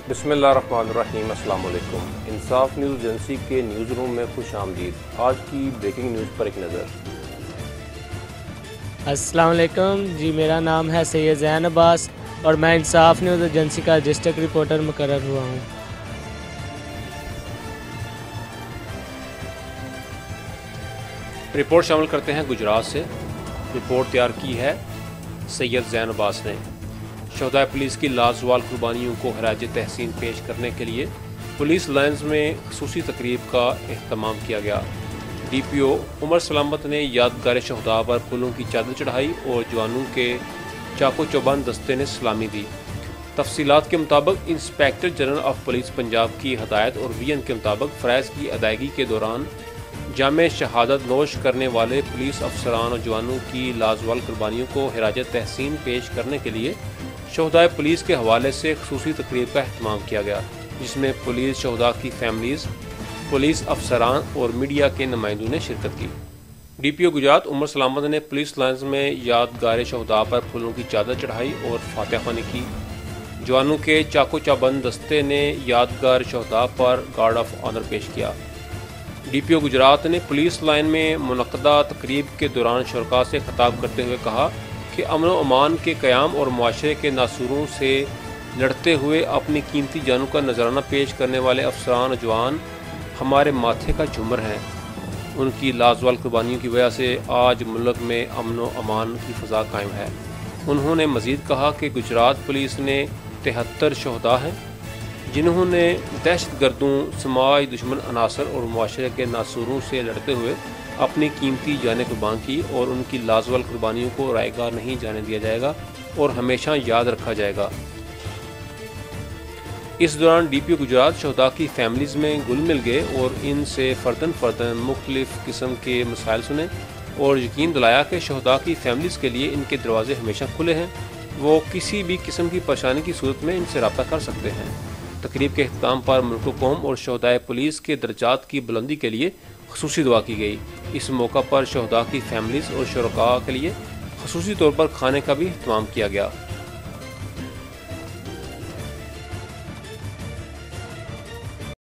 بسم اللہ الرحمن الرحیم۔ السلام علیکم۔ انصاف نیوز ایجنسی کے نیوز روم میں خوش آمدید۔ آج کی بریکنگ نیوز پر ایک نظر۔ السلام علیکم جی، میرا نام ہے سید زین عباس اور میں انصاف نیوز ایجنسی کا ڈسٹرکٹ رپورٹر مقرر ہوا ہوں۔ رپورٹ شامل کرتے ہیں گجرات سے۔ رپورٹ تیار کی ہے سید زین عباس نے۔ شہدائے پولیس کی لازوال قربانیوں کو خراج تحسین پیش کرنے کے لیے پولیس لائنز میں خصوصی تقریب کا اہتمام کیا گیا۔ ڈی پی او عمر سلامت نے یادگار شہداء پر پھولوں کی چادر چڑھائی اور جوانوں کے چاقو چوبند دستے نے سلامی دی۔ تفصیلات کے مطابق inspector general of police Punjab کی ہدایت اور وی این کے مطابق فرائض کی ادائیگی کے دوران جامع شہادت نوش کرنے والے پولیس افسران اور جوانوں کی لازوال قربانیوں کو خراج تحسین پیش کرنے کے لیے شہدائے پولیس کے حوالے سے خصوصی تقریب کا اہتمام کیا گیا، جس میں پولیس شہداء کی فیملیز، پولیس افسران اور میڈیا کے نمائندوں نے شرکت کی۔ ڈی پی او گجرات عمر سلامت نے پولیس لائنز میں یادگار شہداء پر پھولوں کی چادر چڑھائی اور فاتحہ خوانی کی۔ جوانوں کے چاقو چابند دستے نے یادگار شہداء پر گارڈ آف آنر پیش کیا۔ ڈی پی او گجرات نے پولیس لائن میں منعقدہ تقریب کے دوران شرکاء سے خطاب کرتے ہوئے کہا کہ امن و امان کے قیام اور معاشرے کے ناسوروں سے لڑتے ہوئے اپنی قیمتی جانوں کا نذرانہ پیش کرنے والے افسران اور جوان ہمارے ماتھے کا جھومر ہیں۔ ان کی لازوال قربانیوں کی وجہ سے آج ملک میں امن و امان کی فضا قائم ہے۔ انہوں نے مزید کہا کہ گجرات پولیس نے 73 شہداء ہیں جنہوں نے دہشت گردوں، سماج دشمن عناصر اور معاشرے کے ناسوروں سے لڑتے ہوئے اپنی قیمتی جانیں قربان کی، اور ان کی لازوال قربانیوں کو رائے گاہ نہیں جانے دیا جائے گا اور ہمیشہ یاد رکھا جائے گا۔ اس دوران ڈی پی او گجرات شہداء کی فیملیز میں گل مل گئے اور ان سے فرداً مختلف قسم کے مسائل سنے اور یقین دلایا کہ شہداء کی فیملیز کے لیے ان کے دروازے ہمیشہ کھلے ہیں، وہ کسی بھی قسم کی پریشانی کی صورت میں ان سے رابطہ کر سکتے ہیں۔ تقریب کے اختتام پر ملک و قوم اور شہدائے پولیس کے درجات کی بلندی کے لیے خصوصی دعا کی گئی۔ اس موقع پر شہداء کی فیملیز اور شرکاء کے لیے خصوصی طور پر کھانے کا بھی اہتمام کیا گیا۔